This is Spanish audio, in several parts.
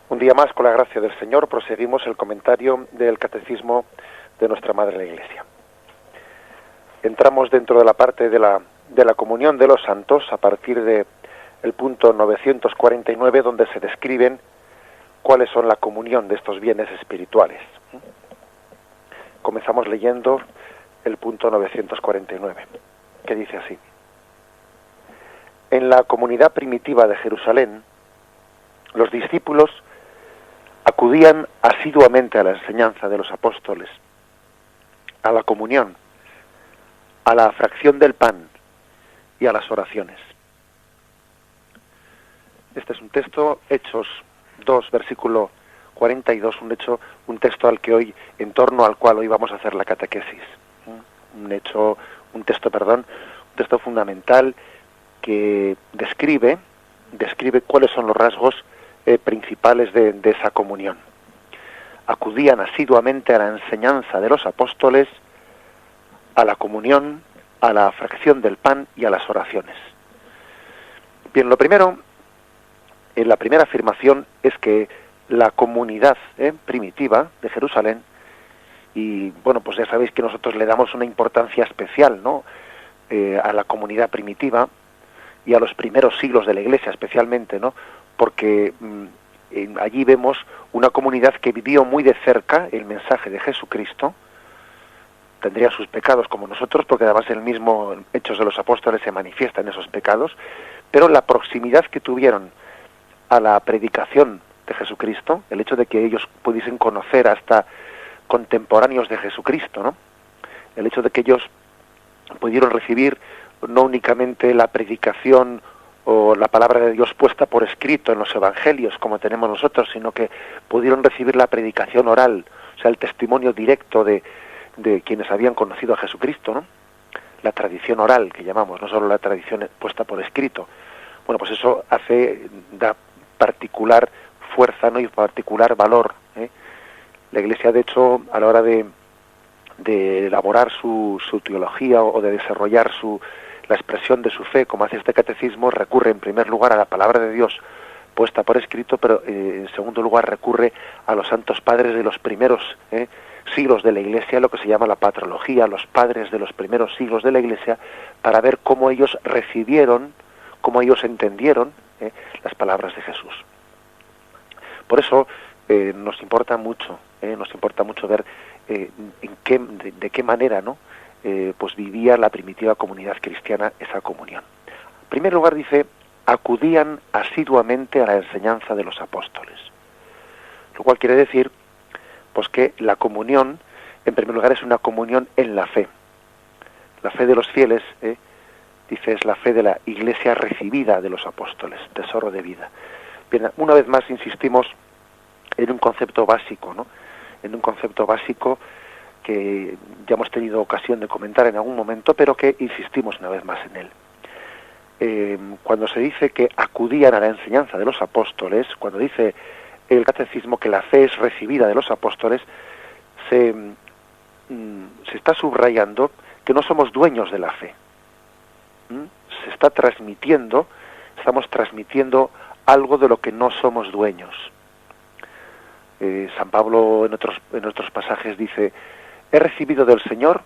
Un día más, con la gracia del Señor, proseguimos el comentario del Catecismo de nuestra Madre la Iglesia. Entramos dentro de la parte de la comunión de los santos a partir de el punto 949, donde se describen cuáles son la comunión de estos bienes espirituales. Comenzamos leyendo el punto 949, que dice así: En la comunidad primitiva de Jerusalén, los discípulos acudían asiduamente a la enseñanza de los apóstoles, a la comunión, a la fracción del pan y a las oraciones. Este es un texto, Hechos 2, versículo 42, un texto en torno al cual hoy vamos a hacer la catequesis. Un texto fundamental que describe cuáles son los rasgos principales de esa comunión. Acudían asiduamente a la enseñanza de los apóstoles, a la comunión, a la fracción del pan y a las oraciones. Bien, lo primero, la primera afirmación es que la comunidad primitiva de Jerusalén, y bueno, pues ya sabéis que nosotros le damos una importancia especial, ¿no?, a la comunidad primitiva y a los primeros siglos de la Iglesia especialmente, ¿no?, porque allí vemos una comunidad que vivió muy de cerca el mensaje de Jesucristo. Tendría sus pecados como nosotros, porque además el mismo Hechos de los Apóstoles se manifiestan esos pecados, pero la proximidad que tuvieron a la predicación de Jesucristo, el hecho de que ellos pudiesen conocer hasta contemporáneos de Jesucristo, ¿no?, el hecho de que ellos pudieron recibir no únicamente la predicación o la palabra de Dios puesta por escrito en los evangelios como tenemos nosotros, sino que pudieron recibir la predicación oral, o sea, el testimonio directo de quienes habían conocido a Jesucristo, ¿no?, la tradición oral que llamamos, no solo la tradición puesta por escrito. Bueno, pues eso da particular fuerza, ¿no?, y particular valor. La Iglesia, de hecho, a la hora de elaborar su teología o de desarrollar la expresión de su fe, como hace este catecismo, recurre en primer lugar a la palabra de Dios puesta por escrito, pero en segundo lugar recurre a los santos padres de los primeros siglos de la Iglesia, lo que se llama la patrología, los padres de los primeros siglos de la Iglesia, para ver cómo ellos recibieron, cómo ellos entendieron las palabras de Jesús. Por eso nos importa mucho ver de qué manera, ¿no?, pues vivía la primitiva comunidad cristiana esa comunión. En primer lugar dice: acudían asiduamente a la enseñanza de los apóstoles, lo cual quiere decir pues que la comunión, en primer lugar, es una comunión en la fe. La fe de los fieles, dice, es la fe de la Iglesia recibida de los apóstoles, tesoro de vida. Bien, una vez más insistimos en un concepto básico, ¿no?, en un concepto básico que ya hemos tenido ocasión de comentar en algún momento, pero que insistimos una vez más en él. Cuando se dice que acudían a la enseñanza de los apóstoles, cuando dice el catecismo que la fe es recibida de los apóstoles, se está subrayando que no somos dueños de la fe. Se está estamos transmitiendo algo de lo que no somos dueños. San Pablo en otros pasajes dice: he recibido del Señor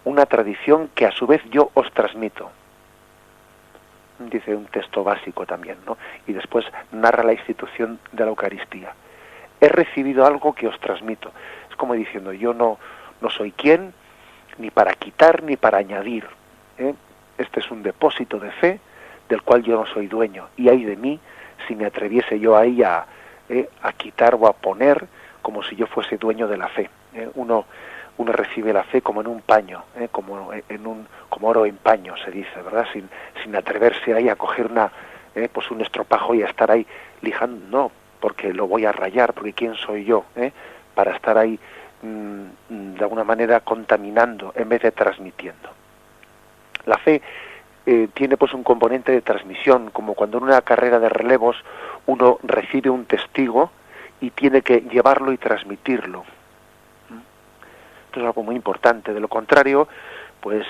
una tradición que a su vez yo os transmito. Dice un texto básico también, ¿no? Y después narra la institución de la Eucaristía. He recibido algo que os transmito. Es como diciendo: yo no soy quien, ni para quitar ni para añadir. Este es un depósito de fe del cual yo no soy dueño. Y ay de mí si me atreviese yo ahí a quitar o a poner como si yo fuese dueño de la fe. Uno recibe la fe como en un paño, como oro en paño, se dice, ¿verdad? Sin atreverse ahí a coger pues un estropajo y a estar ahí lijando, no, porque lo voy a rayar, porque ¿quién soy yo para estar ahí de alguna manera contaminando en vez de transmitiendo? La fe tiene pues un componente de transmisión, como cuando en una carrera de relevos uno recibe un testigo y tiene que llevarlo y transmitirlo. Esto es algo muy importante. De lo contrario, pues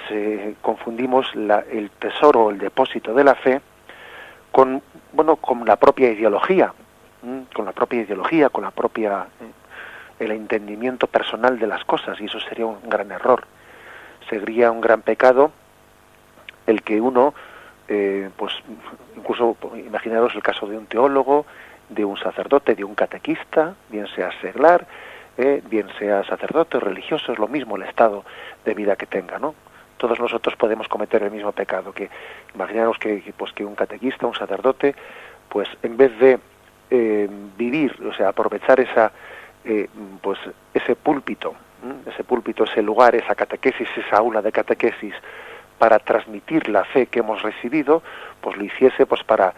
confundimos el tesoro, el depósito de la fe con la propia ideología. con la propia ideología, con la propia el entendimiento personal de las cosas, y eso sería un gran error. Sería un gran pecado el que uno, pues incluso imaginaros el caso de un teólogo, de un sacerdote, de un catequista, bien sea seglar, bien sea sacerdote o religioso, es lo mismo el estado de vida que tenga, ¿no? Todos nosotros podemos cometer el mismo pecado, que imaginaros que un catequista, un sacerdote, pues en vez de vivir, o sea, aprovechar pues ese púlpito, ese lugar, esa catequesis, esa aula de catequesis, para transmitir la fe que hemos recibido, pues lo hiciese pues para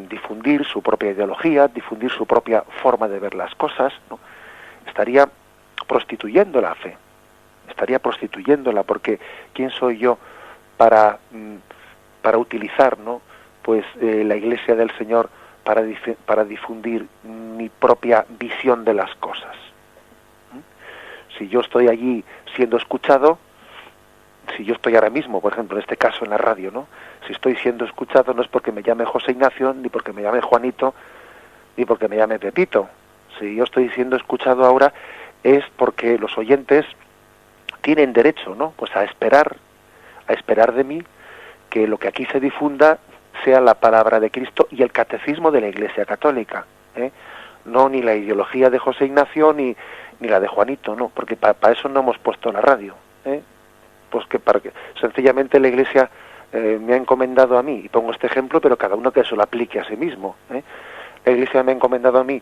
difundir su propia ideología, difundir su propia forma de ver las cosas, ¿no? Estaría prostituyendo la fe, estaría prostituyéndola, porque ¿quién soy yo para utilizar, ¿no?, pues la Iglesia del Señor para difundir mi propia visión de las cosas? Si yo estoy allí siendo escuchado, si yo estoy ahora mismo, por ejemplo, en este caso en la radio, ¿no?, si estoy siendo escuchado no es porque me llame José Ignacio, ni porque me llame Juanito, ni porque me llame Pepito. Si yo estoy siendo escuchado ahora es porque los oyentes tienen derecho, ¿no?, pues a esperar de mí que lo que aquí se difunda sea la palabra de Cristo y el catecismo de la Iglesia Católica, no ni la ideología de José Ignacio ni la de Juanito, no, porque para eso no hemos puesto la radio, pues que sencillamente la Iglesia me ha encomendado a mí, y pongo este ejemplo, pero cada uno que eso lo aplique a sí mismo, La Iglesia me ha encomendado a mí,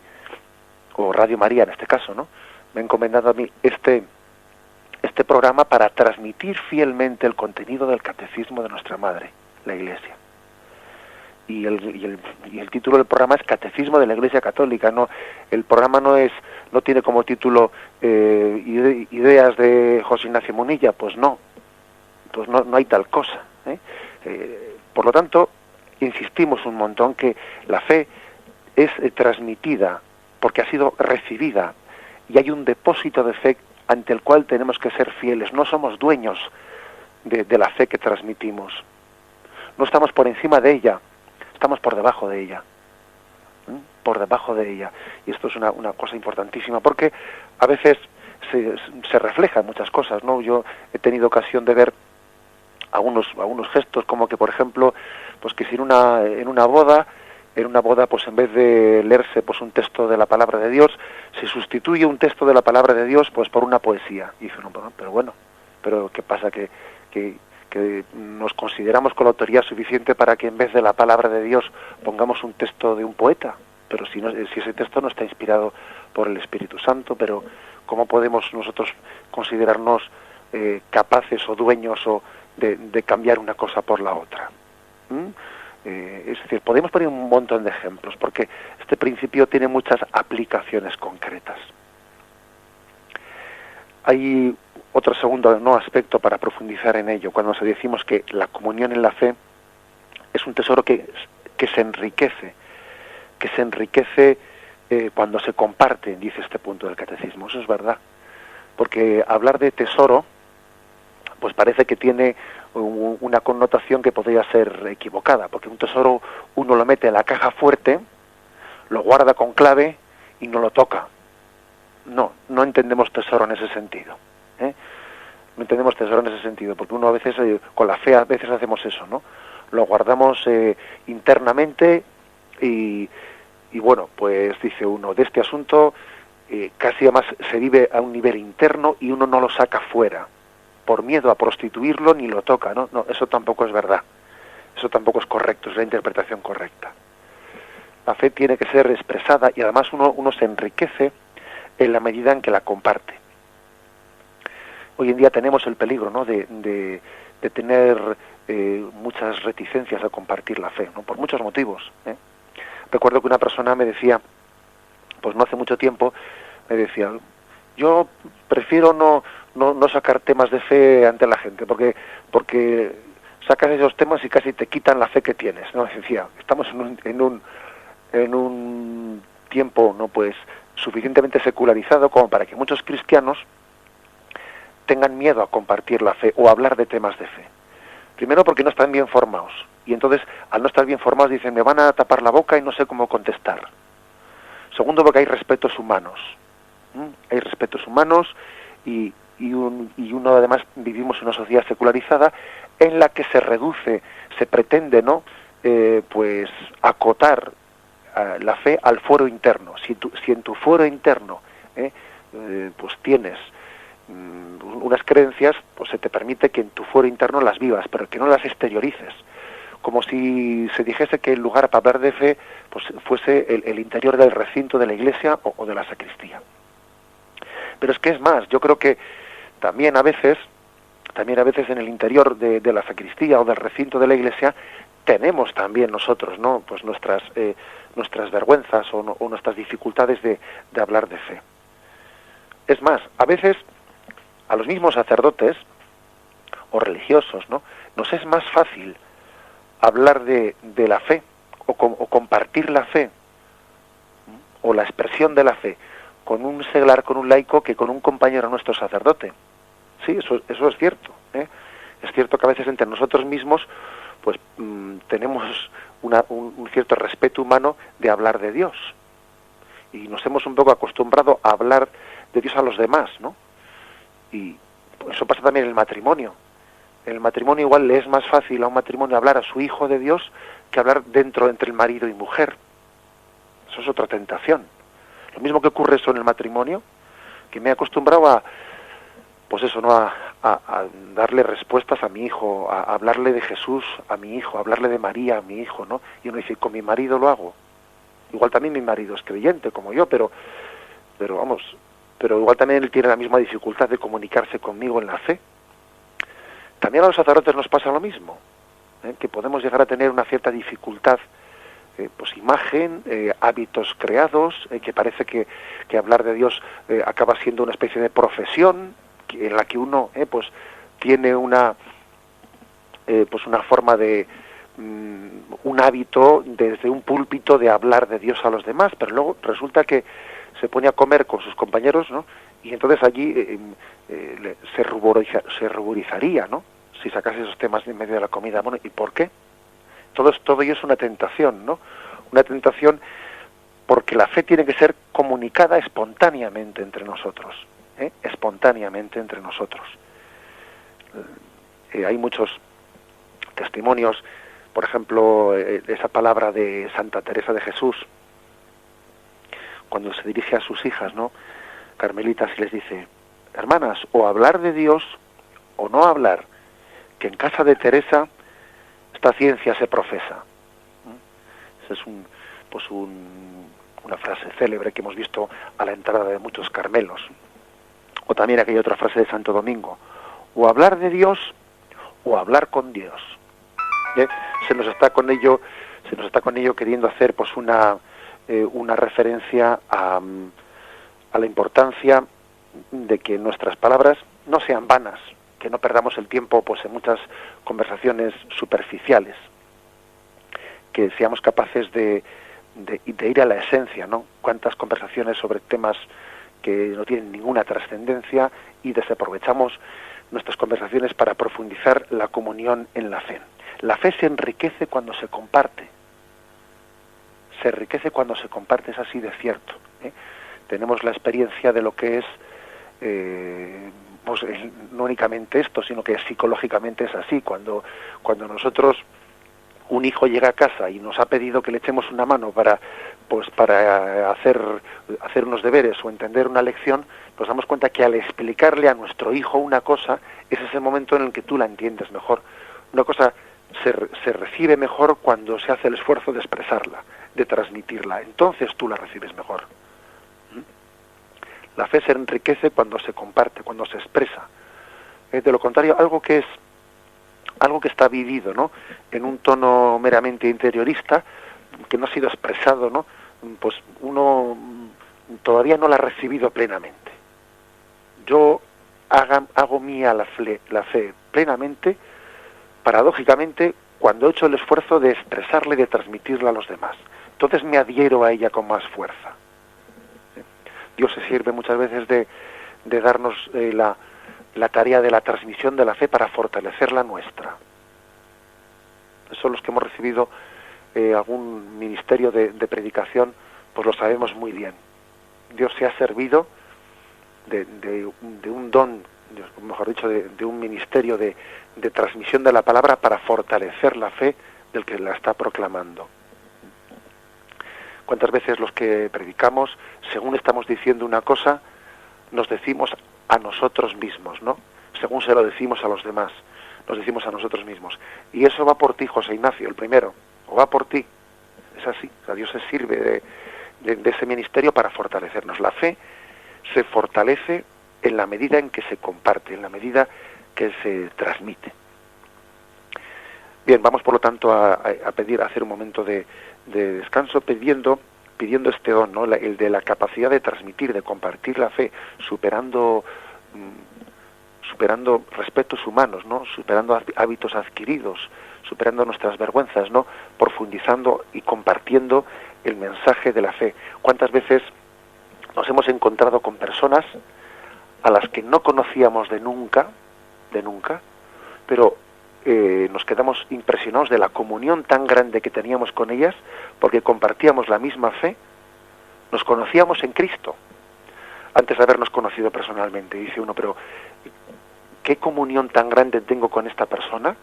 o Radio María en este caso, ¿no?, me ha encomendado a mí este programa para transmitir fielmente el contenido del catecismo de nuestra Madre, la Iglesia. Y el título del programa es Catecismo de la Iglesia Católica. No, el programa no tiene como título ideas de José Ignacio Munilla, pues no hay tal cosa, por lo tanto, insistimos un montón que la fe es transmitida porque ha sido recibida, y hay un depósito de fe ante el cual tenemos que ser fieles. No somos dueños de la fe que transmitimos. No estamos por encima de ella, estamos por debajo de ella. Por debajo de ella. Y esto es una cosa importantísima, porque a veces se refleja en muchas cosas, ¿no? Yo he tenido ocasión de ver algunos gestos, como que, por ejemplo, pues que si en una boda, pues en vez de leerse pues un texto de la palabra de Dios, se sustituye un texto de la palabra de Dios pues por una poesía. Y dice, no, pero ¿qué pasa? Que nos consideramos con la autoridad suficiente para que en vez de la palabra de Dios pongamos un texto de un poeta. Pero si ese texto no está inspirado por el Espíritu Santo, pero ¿cómo podemos nosotros considerarnos capaces o dueños de cambiar una cosa por la otra? Es decir, podemos poner un montón de ejemplos, porque este principio tiene muchas aplicaciones concretas. Hay otro segundo aspecto para profundizar en ello, cuando decimos que la comunión en la fe es un tesoro que se enriquece, cuando se comparte, dice este punto del catecismo. Eso es verdad, porque hablar de tesoro pues parece que tiene una connotación que podría ser equivocada, porque un tesoro uno lo mete en la caja fuerte, lo guarda con clave y no lo toca. No entendemos tesoro en ese sentido, No entendemos tesoro en ese sentido, porque uno a veces, con la fe a veces hacemos eso, ¿no? Lo guardamos internamente y bueno, pues dice uno, de este asunto casi además se vive a un nivel interno y uno no lo saca fuera, por miedo a prostituirlo ni lo toca, ¿no? No, eso tampoco es verdad, eso tampoco es correcto, es la interpretación correcta. La fe tiene que ser expresada y además uno se enriquece en la medida en que la comparte. Hoy en día tenemos el peligro, ¿no?, de tener muchas reticencias a compartir la fe, ¿no?, por muchos motivos. Recuerdo que una persona me decía, pues no hace mucho tiempo, me decía, yo prefiero no sacar temas de fe ante la gente, porque sacas esos temas y casi te quitan la fe que tienes, ¿no? Decía, estamos en un tiempo, ¿no?, pues suficientemente secularizado como para que muchos cristianos tengan miedo a compartir la fe o a hablar de temas de fe. Primero porque no están bien formados, y entonces al no estar bien formados dicen, me van a tapar la boca y no sé cómo contestar. Segundo, porque hay respetos humanos. Hay respetos humanos y uno además vivimos en una sociedad secularizada en la que se reduce, se pretende, ¿no? Pues acotar la fe al fuero interno. Si en tu fuero interno pues tienes unas creencias, pues se te permite que en tu fuero interno las vivas, pero que no las exteriorices. Como si se dijese que el lugar para hablar de fe pues fuese el interior del recinto de la iglesia o de la sacristía. Pero es que es más, yo creo que también a veces en el interior de la sacristía o del recinto de la iglesia tenemos también nosotros, ¿no? Pues nuestras vergüenzas o nuestras dificultades de hablar de fe. Es más, a veces a los mismos sacerdotes o religiosos, ¿no? Nos es más fácil hablar de la fe o compartir la fe o la expresión de la fe con un seglar, con un laico, que con un compañero nuestro sacerdote. Sí, eso es cierto, ¿eh? Es cierto que a veces entre nosotros mismos pues tenemos un cierto respeto humano de hablar de Dios, y nos hemos un poco acostumbrado a hablar de Dios a los demás, ¿no? Y eso pasa también en el matrimonio. En el matrimonio igual le es más fácil a un matrimonio hablar a su hijo de Dios que hablar entre el marido y mujer. Eso es otra tentación. Lo mismo que ocurre eso en el matrimonio, que me he acostumbrado a darle respuestas a mi hijo, a hablarle de Jesús a mi hijo, a hablarle de María a mi hijo, ¿no? Y uno dice, con mi marido lo hago. Igual también mi marido es creyente como yo, pero igual también él tiene la misma dificultad de comunicarse conmigo en la fe. También a los sacerdotes nos pasa lo mismo, que podemos llegar a tener una cierta dificultad, pues imagen, hábitos creados, que parece que hablar de Dios acaba siendo una especie de profesión en la que uno pues tiene una forma de un hábito desde un púlpito de hablar de Dios a los demás, pero luego resulta que se pone a comer con sus compañeros, ¿no? Y entonces allí se ruborizaría, ¿no? Si sacase esos temas en medio de la comida. Bueno, ¿y por qué? Todo ello es una tentación, ¿no? Una tentación porque la fe tiene que ser comunicada espontáneamente entre nosotros, espontáneamente entre nosotros. Hay muchos testimonios, por ejemplo, esa palabra de Santa Teresa de Jesús, cuando se dirige a sus hijas, ¿no?, carmelitas, y les dice: hermanas, o hablar de Dios o no hablar, que en casa de Teresa esta ciencia se profesa. Esa es una frase célebre que hemos visto a la entrada de muchos carmelos. O también aquella otra frase de Santo Domingo: o hablar de Dios o hablar con Dios. Se nos está con ello queriendo hacer pues una referencia a la importancia de que nuestras palabras no sean vanas, que no perdamos el tiempo pues en muchas conversaciones superficiales, que seamos capaces de ir a la esencia, ¿no? Cuántas conversaciones sobre temas que no tienen ninguna trascendencia, y desaprovechamos nuestras conversaciones para profundizar la comunión en la fe. La fe se enriquece cuando se comparte. Se enriquece cuando se comparte, es así de cierto, ¿eh? Tenemos la experiencia de lo que es, pues, no únicamente esto, sino que psicológicamente es así. Cuando nosotros, un hijo llega a casa y nos ha pedido que le echemos una mano para hacer unos deberes o entender una lección, nos damos cuenta que al explicarle a nuestro hijo una cosa, es ese momento en el que tú la entiendes mejor. Una cosa se recibe mejor cuando se hace el esfuerzo de expresarla, de transmitirla. Entonces tú la recibes mejor. La fe se enriquece cuando se comparte, cuando se expresa. De lo contrario, algo que está vivido, ¿no?, en un tono meramente interiorista, que no ha sido expresado, ¿no?, pues uno todavía no la ha recibido plenamente. Yo hago mía la fe plenamente, paradójicamente, cuando he hecho el esfuerzo de expresarla y de transmitirla a los demás. Entonces me adhiero a ella con más fuerza. Dios se sirve muchas veces de darnos la tarea de la transmisión de la fe para fortalecer la nuestra. Son los que hemos recibido algún ministerio de predicación, pues lo sabemos muy bien. Dios se ha servido de un don, mejor dicho, de un ministerio de transmisión de la palabra para fortalecer la fe del que la está proclamando. ¿Cuántas veces los que predicamos, según estamos diciendo una cosa, nos decimos a nosotros mismos, ¿no? Según se lo decimos a los demás, nos decimos a nosotros mismos. Y eso va por ti, José Ignacio, el primero, o va por ti. Es así, o sea, Dios se sirve de ese ministerio para fortalecernos. La fe se fortalece en la medida en que se comparte, en la medida que se transmite. Bien, vamos por lo tanto a hacer un momento de descanso pidiendo este don, ¿no? El de la capacidad de transmitir, de compartir la fe, superando respetos humanos, ¿no? Superando hábitos adquiridos, superando nuestras vergüenzas, ¿no? Profundizando y compartiendo el mensaje de la fe. ¿Cuántas veces nos hemos encontrado con personas a las que no conocíamos de nunca, pero nos quedamos impresionados de la comunión tan grande que teníamos con ellas, porque compartíamos la misma fe, nos conocíamos en Cristo, antes de habernos conocido personalmente. Y dice uno, pero ¿qué comunión tan grande tengo con esta persona,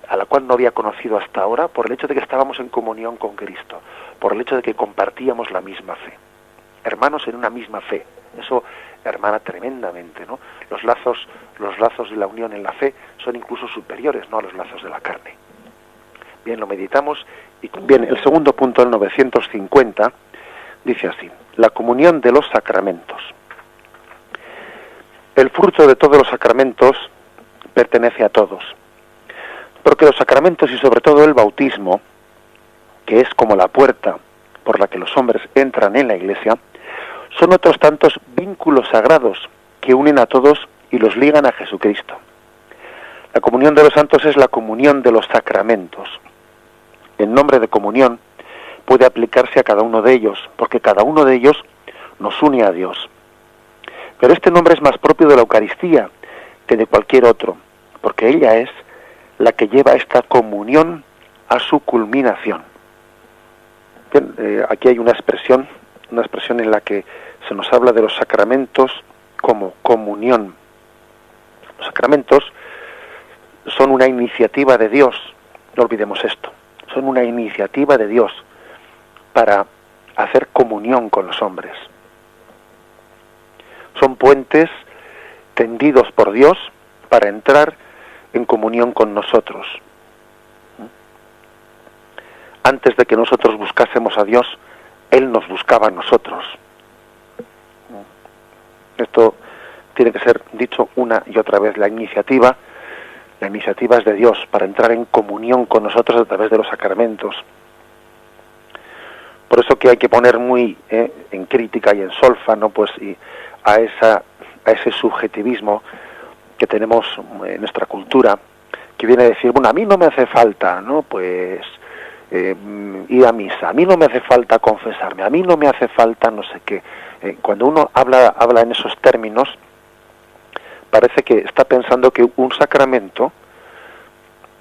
a la cual no había conocido hasta ahora, por el hecho de que estábamos en comunión con Cristo, por el hecho de que compartíamos la misma fe? Hermanos en una misma fe, eso hermana tremendamente, ¿no? Los lazos de la unión en la fe son incluso superiores, ¿no?, a los lazos de la carne. Bien, lo meditamos. Y bien, el segundo punto, el 950, dice así: la comunión de los sacramentos. El fruto de todos los sacramentos pertenece a todos, porque los sacramentos, y sobre todo el bautismo, que es como la puerta por la que los hombres entran en la Iglesia, son otros tantos vínculos sagrados que unen a todos y los ligan a Jesucristo. La comunión de los santos es la comunión de los sacramentos. El nombre de comunión puede aplicarse a cada uno de ellos, porque cada uno de ellos nos une a Dios. Pero este nombre es más propio de la Eucaristía que de cualquier otro, porque ella es la que lleva esta comunión a su culminación. Bien, aquí hay una expresión en la que se nos habla de los sacramentos como comunión. Los sacramentos son una iniciativa de Dios, no olvidemos esto, son una iniciativa de Dios para hacer comunión con los hombres. Son puentes tendidos por Dios para entrar en comunión con nosotros. Antes de que nosotros buscásemos a Dios, Él nos buscaba a nosotros. Esto tiene que ser dicho una y otra vez. La iniciativa es de Dios para entrar en comunión con nosotros a través de los sacramentos. Por eso que hay que poner muy en crítica y en solfa, ¿no?, pues, y a ese subjetivismo que tenemos en nuestra cultura, que viene a decir, bueno, a mí no me hace falta, ¿no?, pues ir a misa, a mí no me hace falta confesarme, a mí no me hace falta no sé qué. Cuando uno habla en esos términos, parece que está pensando que un sacramento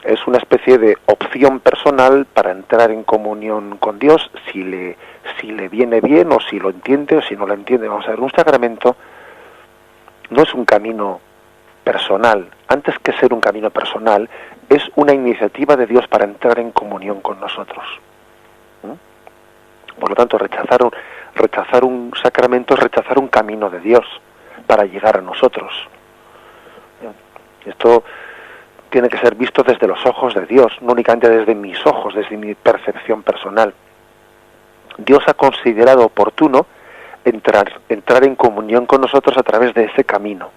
es una especie de opción personal para entrar en comunión con Dios, si le viene bien, o si lo entiende, o si no lo entiende. Vamos a ver, un sacramento no es un camino personal. Antes que ser un camino personal, es una iniciativa de Dios para entrar en comunión con nosotros. Por lo tanto, rechazar un sacramento es rechazar un camino de Dios para llegar a nosotros. Esto tiene que ser visto desde los ojos de Dios, no únicamente desde mis ojos, desde mi percepción personal. Dios ha considerado oportuno entrar en comunión con nosotros a través de ese camino.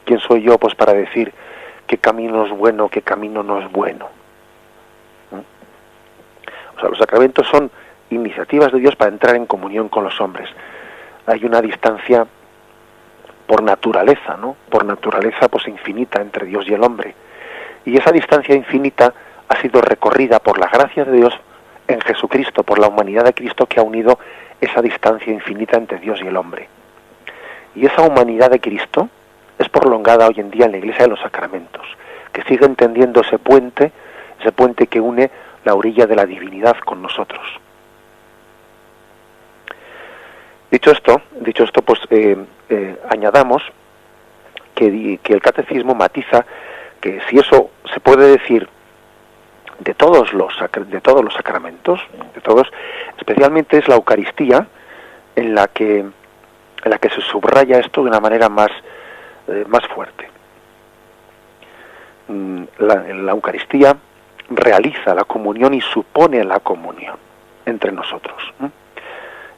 ¿Quién soy yo, pues, para decir qué camino es bueno, qué camino no es bueno? O sea, los sacramentos son iniciativas de Dios para entrar en comunión con los hombres. Hay una distancia por naturaleza, ¿no? Por naturaleza, pues, infinita entre Dios y el hombre. Y esa distancia infinita ha sido recorrida por la gracia de Dios en Jesucristo, por la humanidad de Cristo, que ha unido esa distancia infinita entre Dios y el hombre. Y esa humanidad de Cristo es prolongada hoy en día en la Iglesia de los Sacramentos, que sigue entendiendo ese puente que une la orilla de la divinidad con nosotros. Dicho esto, pues añadamos que el catecismo matiza que si eso se puede decir de todos los sacramentos, de todos, especialmente es la Eucaristía en la que se subraya esto de una manera más fuerte. La Eucaristía realiza la comunión y supone la comunión entre nosotros.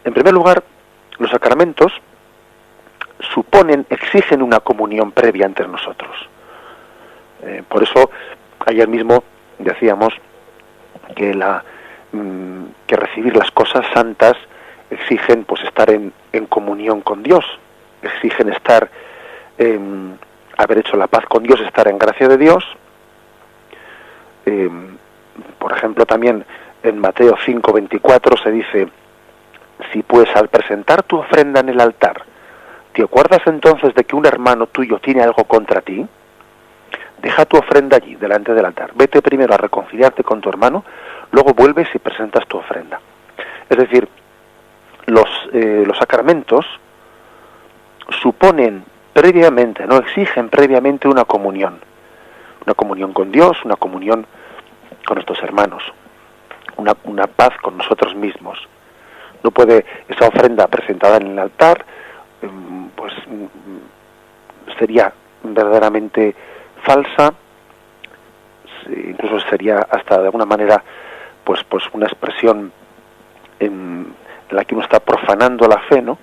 En primer lugar, los sacramentos exigen una comunión previa entre nosotros. Por eso, ayer mismo decíamos que recibir las cosas santas exigen pues estar en comunión con Dios, exigen haber hecho la paz con Dios, estar en gracia de Dios. Por ejemplo, también en Mateo 5:24 se dice: si pues al presentar tu ofrenda en el altar te acuerdas entonces de que un hermano tuyo tiene algo contra ti, deja tu ofrenda allí, delante del altar. Vete primero a reconciliarte con tu hermano, luego vuelves y presentas tu ofrenda. Es decir, los sacramentos suponen previamente, no exigen previamente una comunión con Dios, una comunión con nuestros hermanos, una paz con nosotros mismos. No puede esa ofrenda presentada en el altar, pues sería verdaderamente falsa, incluso sería hasta de alguna manera pues una expresión en la que uno está profanando la fe, ¿no?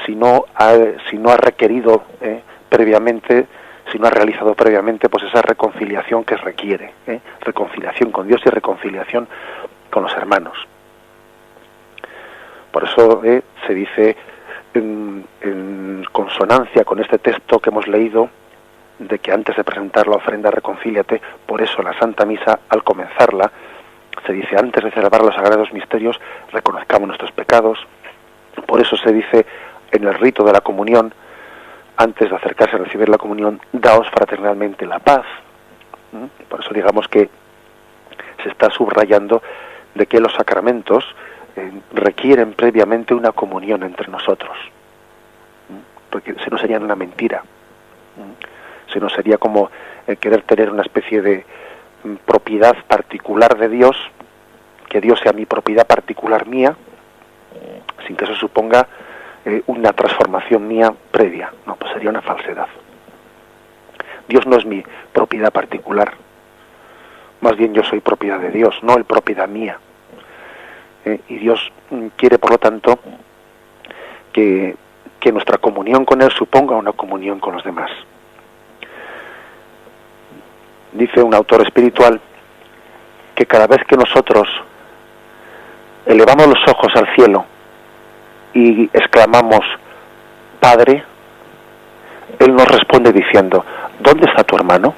Si no ha requerido previamente, si no ha realizado previamente pues esa reconciliación que requiere, reconciliación con Dios y reconciliación con los hermanos. Por eso se dice en consonancia con este texto que hemos leído, de que antes de presentar la ofrenda reconcíliate. Por eso la Santa Misa, al comenzarla, se dice: antes de celebrar los sagrados misterios, reconozcamos nuestros pecados. Por eso se dice en el rito de la comunión, antes de acercarse a recibir la comunión: daos fraternalmente la paz. Por eso digamos que se está subrayando de que los sacramentos requieren previamente una comunión entre nosotros, porque si no sería una mentira, si no sería como querer tener una especie de propiedad particular de Dios, que Dios sea mi propiedad particular mía, sin que eso suponga una transformación mía previa. No, pues sería una falsedad. Dios no es mi propiedad particular, más bien yo soy propiedad de Dios, no Él propiedad mía. Y Dios quiere, por lo tanto, que nuestra comunión con Él suponga una comunión con los demás. Dice un autor espiritual que cada vez que nosotros elevamos los ojos al cielo y exclamamos Padre, Él nos responde diciendo: ¿dónde está tu hermano?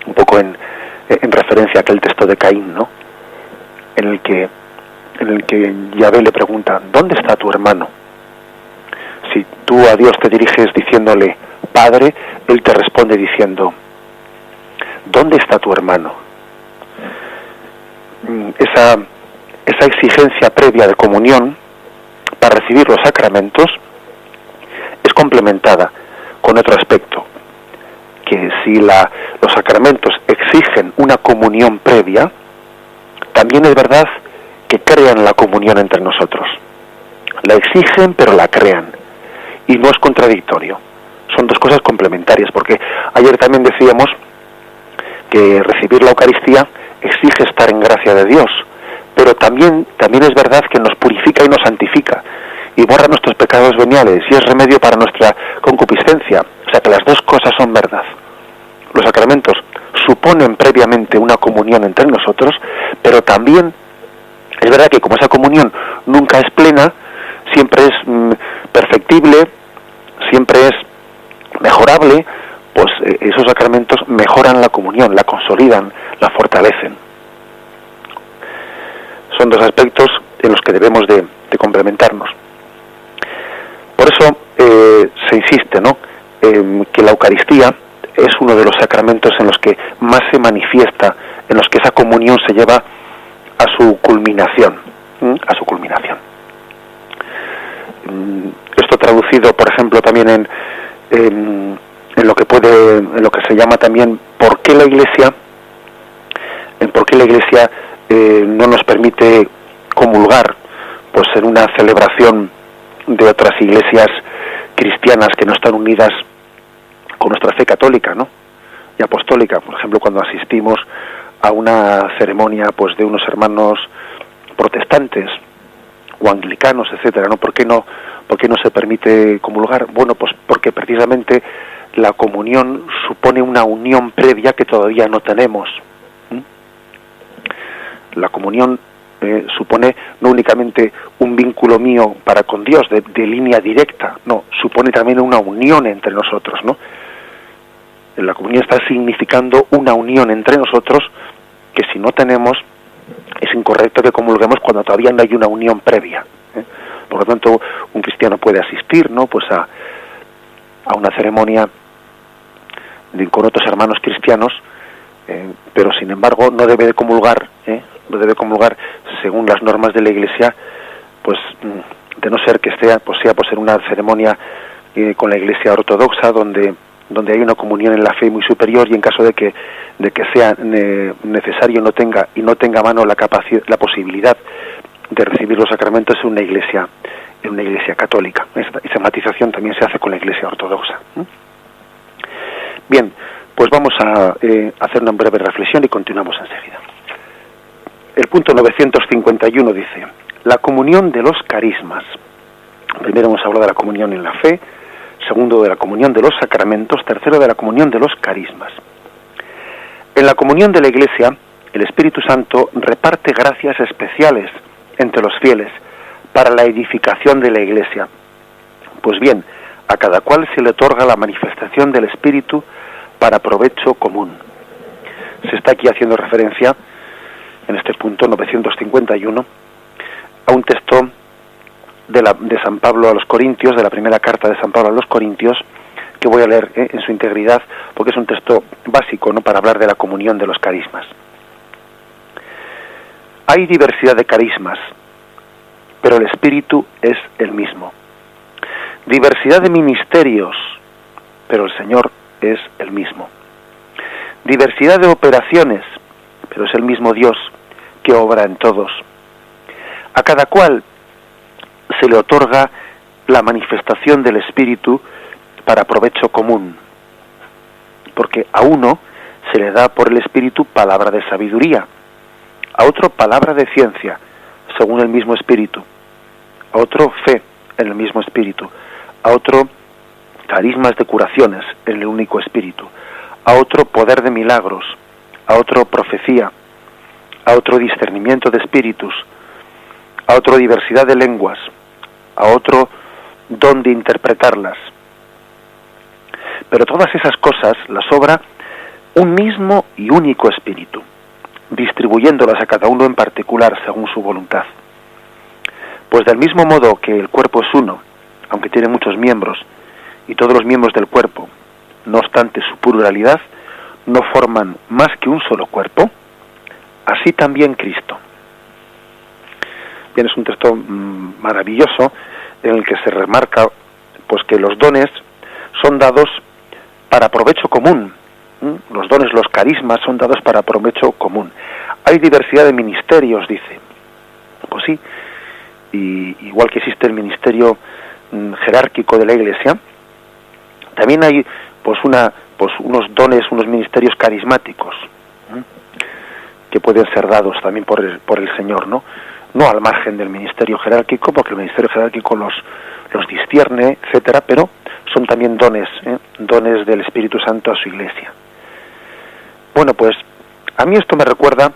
Un poco en referencia a aquel texto de Caín, ¿no? En el que Yahvé le pregunta: ¿dónde está tu hermano? Si tú a Dios te diriges diciéndole Padre, Él te responde diciendo: ¿dónde está tu hermano? Esa exigencia previa de comunión para recibir los sacramentos es complementada con otro aspecto, que si los sacramentos exigen una comunión previa, también es verdad que crean la comunión entre nosotros. La exigen, pero la crean. Y no es contradictorio. Son dos cosas complementarias, porque ayer también decíamos que recibir la Eucaristía exige estar en gracia de Dios, pero también es verdad que nos purifica y nos santifica, y borra nuestros pecados veniales, y es remedio para nuestra concupiscencia. O sea que las dos cosas son verdad. Los sacramentos suponen previamente una comunión entre nosotros, pero también es verdad que como esa comunión nunca es plena, siempre es perfectible, siempre es mejorable, pues esos sacramentos mejoran la comunión, la consolidan, la fortalecen. Son dos aspectos en los que debemos de complementarnos. Por eso se insiste, ¿no?, que la Eucaristía es uno de los sacramentos en los que más se manifiesta, en los que esa comunión se lleva a su culminación, Esto traducido, por ejemplo, también en lo que se llama también ¿por qué la Iglesia no nos permite comulgar pues en una celebración de otras iglesias cristianas que no están unidas con nuestra fe católica, ¿no? Y apostólica? Por ejemplo, cuando asistimos a una ceremonia pues de unos hermanos protestantes o anglicanos, etcétera, ¿no? ¿Por qué no se permite comulgar? Bueno, pues porque precisamente la comunión supone una unión previa que todavía no tenemos. La comunión supone no únicamente un vínculo mío para con Dios de línea directa, no, supone también una unión entre nosotros, ¿no? La comunión está significando una unión entre nosotros que si no tenemos, es incorrecto que comulguemos cuando todavía no hay una unión previa. Por lo tanto, un cristiano puede asistir, ¿no? Pues a una ceremonia con otros hermanos cristianos, pero sin embargo no debe de comulgar, según las normas de la Iglesia, pues de no ser que sea en una ceremonia con la Iglesia ortodoxa donde hay una comunión en la fe muy superior, y en caso de que sea necesario no tenga a mano la posibilidad de recibir los sacramentos en una iglesia católica. Esa matización también se hace con la Iglesia ortodoxa. Bien, pues vamos a hacer una breve reflexión y continuamos enseguida. El punto 951 dice: la comunión de los carismas. Primero hemos hablado de la comunión en la fe, segundo de la comunión de los sacramentos, tercero de la comunión de los carismas. En la comunión de la Iglesia, el Espíritu Santo reparte gracias especiales entre los fieles para la edificación de la Iglesia. Pues bien, a cada cual se le otorga la manifestación del Espíritu para provecho común. Se está aquí haciendo referencia, en este punto 951, a un texto de San Pablo a los Corintios, de la primera carta de San Pablo a los Corintios, que voy a leer en su integridad, porque es un texto básico, ¿no?, para hablar de la comunión de los carismas. Hay diversidad de carismas, pero el Espíritu es el mismo. Diversidad de ministerios, pero el Señor es el mismo. Diversidad de operaciones, pero es el mismo Dios que obra en todos. A cada cual se le otorga la manifestación del Espíritu para provecho común, porque a uno se le da por el Espíritu palabra de sabiduría, a otro palabra de ciencia, según el mismo Espíritu, a otro fe en el mismo Espíritu, a otro carismas de curaciones en el único Espíritu, a otro poder de milagros, a otro profecía, a otro discernimiento de espíritus, a otro diversidad de lenguas, a otro don de interpretarlas. Pero todas esas cosas las obra un mismo y único Espíritu, distribuyéndolas a cada uno en particular según su voluntad. Pues del mismo modo que el cuerpo es uno, aunque tiene muchos miembros, y todos los miembros del cuerpo, no obstante su pluralidad, no forman más que un solo cuerpo, así también Cristo. Bien, es un texto maravilloso en el que se remarca pues que los dones son dados para provecho común. Los dones, los carismas son dados para provecho común. Hay diversidad de ministerios, dice. Pues sí, y igual que existe el ministerio jerárquico de la Iglesia, también hay unos dones, unos ministerios carismáticos, que pueden ser dados también por el Señor, ¿no? No al margen del ministerio jerárquico, porque el ministerio jerárquico los discierne, etcétera, pero son también dones del Espíritu Santo a su Iglesia. Bueno, pues a mí esto me recuerda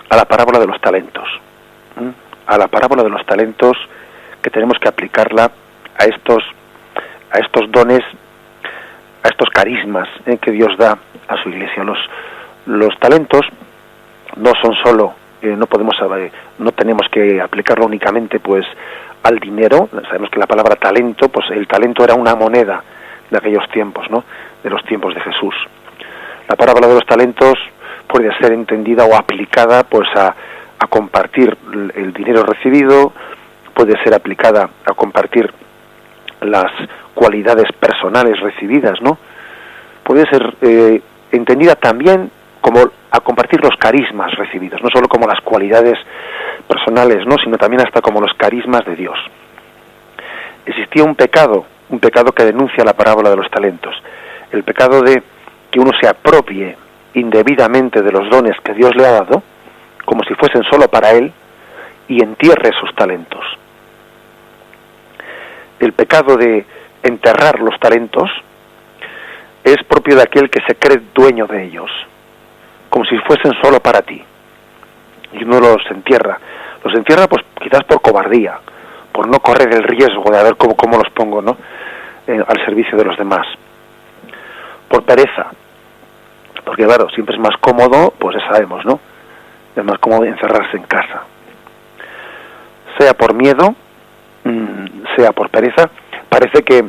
a la parábola de los talentos, a la parábola de los talentos, que tenemos que aplicarla a estos dones, a estos carismas que Dios da a su Iglesia. Los talentos no son solo, no tenemos que aplicarlo únicamente pues al dinero. Sabemos que la palabra talento, pues el talento era una moneda de aquellos tiempos, ¿no?, de los tiempos de Jesús. La parábola de los talentos puede ser entendida o aplicada pues a compartir el dinero recibido, puede ser aplicada a compartir las cualidades personales recibidas, ¿no? Puede ser entendida también como a compartir los carismas recibidos, no solo como las cualidades personales, ¿no?, sino también hasta como los carismas de Dios. Existía un pecado que denuncia la parábola de los talentos, el pecado de que uno se apropie indebidamente de los dones que Dios le ha dado, como si fuesen solo para él, y entierre esos talentos. El pecado de enterrar los talentos es propio de aquel que se cree dueño de ellos, como si fuesen solo para ti. Y uno los entierra pues quizás por cobardía, por no correr el riesgo de a ver cómo los pongo, ¿no?, al servicio de los demás. Por pereza, porque claro, siempre es más cómodo, pues ya sabemos, ¿no?, es más cómodo encerrarse en casa. Sea por miedo, sea por pereza, parece que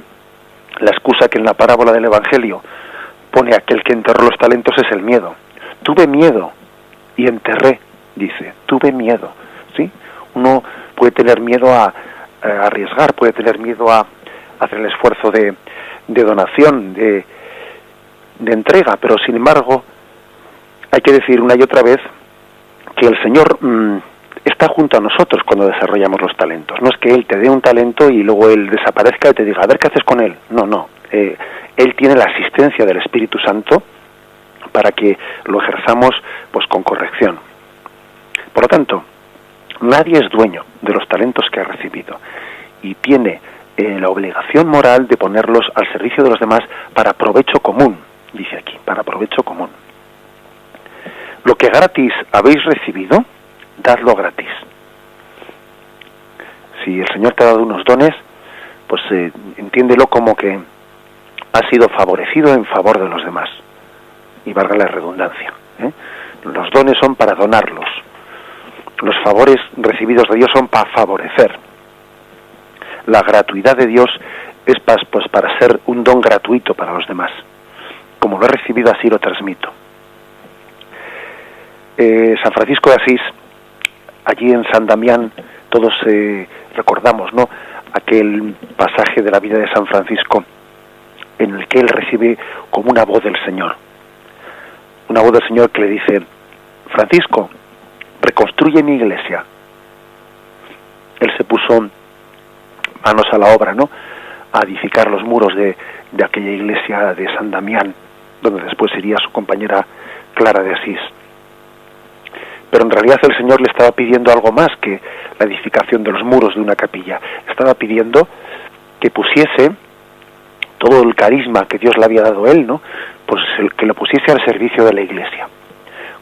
la excusa que en la parábola del Evangelio pone aquel que enterró los talentos es el miedo. Tuve miedo y enterré, dice, tuve miedo, ¿sí? Uno puede tener miedo a arriesgar, puede tener miedo a hacer el esfuerzo de donación, de entrega, pero sin embargo hay que decir una y otra vez que el Señor está junto a nosotros cuando desarrollamos los talentos. No es que Él te dé un talento y luego Él desaparezca y te diga, a ver qué haces con él. No. Él tiene la asistencia del Espíritu Santo para que lo ejerzamos pues con corrección. Por lo tanto, nadie es dueño de los talentos que ha recibido y tiene la obligación moral de ponerlos al servicio de los demás para provecho común, dice aquí, para provecho común. Lo que gratis habéis recibido, dadlo gratis. Si el Señor te ha dado unos dones, pues entiéndelo como que has sido favorecido en favor de los demás. Y valga la redundancia. Los dones son para donarlos. Los favores recibidos de Dios son para favorecer. La gratuidad de Dios es pues para ser un don gratuito para los demás. Como lo he recibido, así lo transmito. San Francisco de Asís, allí en San Damián, todos recordamos, ¿no?, aquel pasaje de la vida de San Francisco en el que él recibe como una voz del Señor. Una voz del Señor que le dice, Francisco, reconstruye mi iglesia. Él se puso manos a la obra, ¿no?, a edificar los muros de aquella iglesia de San Damián, donde después sería su compañera Clara de Asís. Pero en realidad el Señor le estaba pidiendo algo más que la edificación de los muros de una capilla. Estaba pidiendo que pusiese todo el carisma que Dios le había dado a él, ¿no?, pues que lo pusiese al servicio de la iglesia.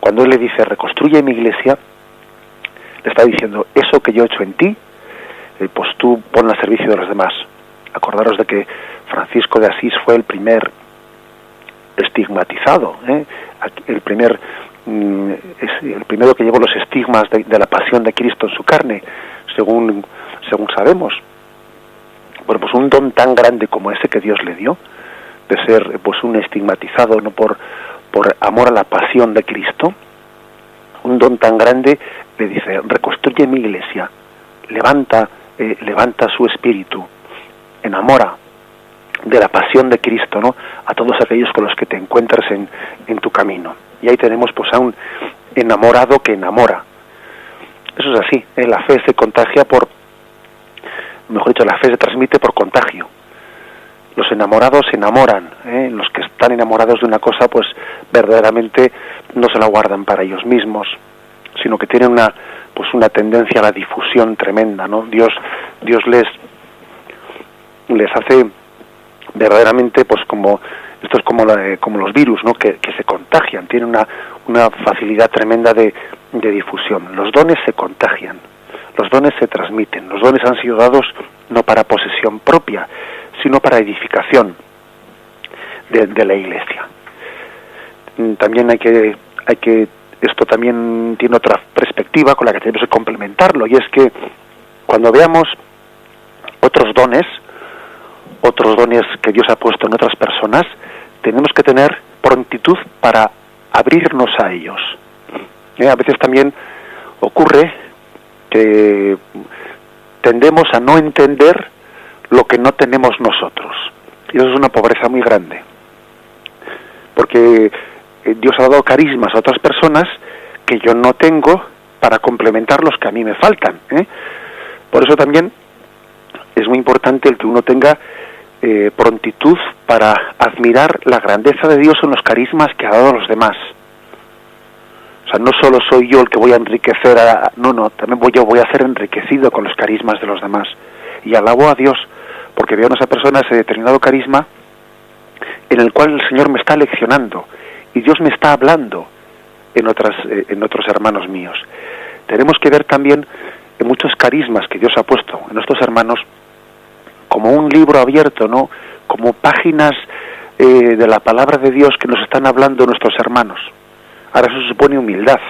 Cuando él le dice, reconstruye mi iglesia, le está diciendo, eso que yo he hecho en ti, pues tú pon al servicio de los demás. Acordaros de que Francisco de Asís fue el primer estigmatizado, el primero que llevó los estigmas de la pasión de Cristo en su carne, según sabemos. Bueno, pues un don tan grande como ese que Dios le dio, de ser pues un estigmatizado, no por amor a la pasión de Cristo, un don tan grande, le dice, reconstruye mi iglesia, levanta su espíritu, enamora de la pasión de Cristo, ¿no?, a todos aquellos con los que te encuentras en tu camino. Y ahí tenemos pues a un enamorado que enamora. Eso es así, la fe se contagia la fe se transmite por contagio. Los enamorados se enamoran, los que están enamorados de una cosa pues verdaderamente no se la guardan para ellos mismos, sino que tienen una tendencia a la difusión tremenda, ¿no? Dios les hace verdaderamente pues como esto es como los virus, ¿no?, que se contagian, tienen una facilidad tremenda de difusión. Los dones se contagian, los dones se transmiten, los dones han sido dados no para posesión propia, sino para edificación de la iglesia. También hay que esto también tiene otra perspectiva con la que tenemos que complementarlo, y es que cuando veamos otros dones que Dios ha puesto en otras personas, tenemos que tener prontitud para abrirnos a ellos. A veces también ocurre que tendemos a no entender lo que no tenemos nosotros. Y eso es una pobreza muy grande. Porque Dios ha dado carismas a otras personas que yo no tengo para complementar los que a mí me faltan. Por eso también es muy importante el que uno tenga prontitud para admirar la grandeza de Dios en los carismas que ha dado a los demás. O sea, no solo soy yo el que voy a enriquecer también voy a ser enriquecido con los carismas de los demás. Y alabo a Dios, porque veo en esa persona ese determinado carisma en el cual el Señor me está leccionando, y Dios me está hablando en otros hermanos míos. Tenemos que ver también en muchos carismas que Dios ha puesto en estos hermanos como un libro abierto, ¿no? Como páginas de la palabra de Dios que nos están hablando nuestros hermanos. Ahora eso supone humildad,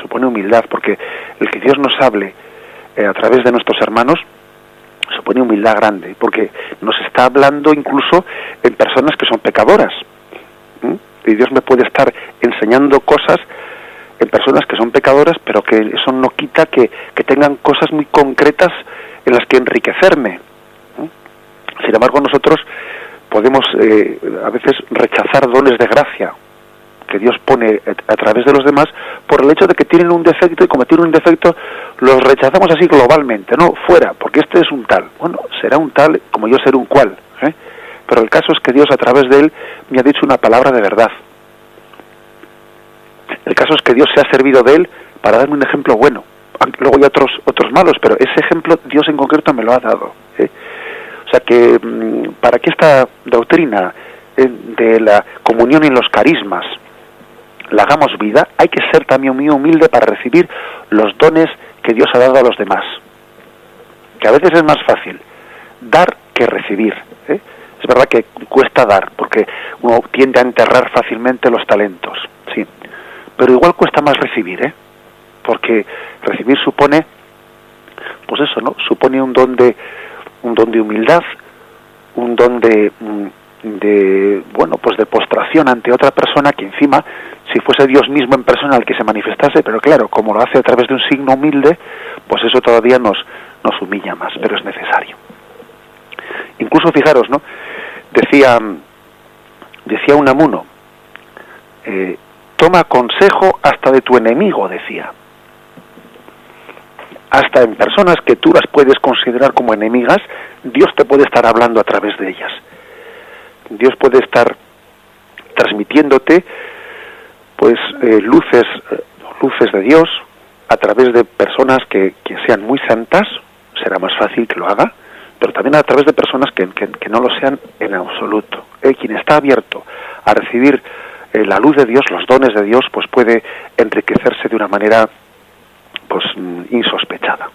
supone humildad, porque el que Dios nos hable a través de nuestros hermanos supone humildad grande, porque nos está hablando incluso en personas que son pecadoras. Y Dios me puede estar enseñando cosas en personas que son pecadoras, pero que eso no quita que tengan cosas muy concretas en las que enriquecerme. Sin embargo, nosotros podemos a veces rechazar dones de gracia que Dios pone a través de los demás por el hecho de que tienen un defecto, y como tienen un defecto los rechazamos así globalmente, no, fuera, porque este es un tal. Bueno, será un tal como yo seré un cual, pero el caso es que Dios a través de él me ha dicho una palabra de verdad. El caso es que Dios se ha servido de él para darme un ejemplo bueno. Luego hay otros malos, pero ese ejemplo Dios en concreto me lo ha dado. O sea que para que esta doctrina de la comunión en los carismas la hagamos vida, hay que ser también muy humilde para recibir los dones que Dios ha dado a los demás. Que a veces es más fácil dar que recibir. Es verdad que cuesta dar, porque uno tiende a enterrar fácilmente los talentos, sí. Pero igual cuesta más recibir, porque recibir supone, pues eso, ¿no? Supone un don de humildad, un don de bueno, pues de postración ante otra persona que encima, si fuese Dios mismo en persona el que se manifestase, pero claro, como lo hace a través de un signo humilde, pues eso todavía nos humilla más, pero es necesario. Incluso fijaros, ¿no? Decía Unamuno, toma consejo hasta de tu enemigo, decía. Hasta en personas que tú las puedes considerar como enemigas, Dios te puede estar hablando a través de ellas. Dios puede estar transmitiéndote pues luces de Dios a través de personas que sean muy santas, será más fácil que lo haga, pero también a través de personas que no lo sean en absoluto. Quien está abierto a recibir la luz de Dios, los dones de Dios, pues puede enriquecerse de una manera pues insospechada.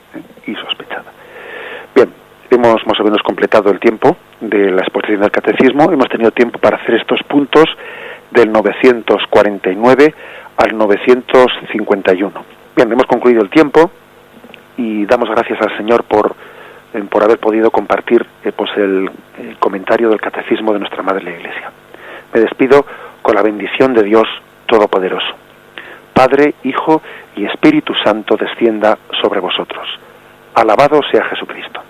Bien, hemos más o menos completado el tiempo de la exposición del catecismo. Hemos tenido tiempo para hacer estos puntos del 949 al 951. Bien, hemos concluido el tiempo y damos gracias al Señor por haber podido compartir pues el comentario del catecismo de nuestra Madre la Iglesia. Me despido con la bendición de Dios Todopoderoso. Padre, Hijo y Espíritu Santo descienda sobre vosotros. Alabado sea Jesucristo.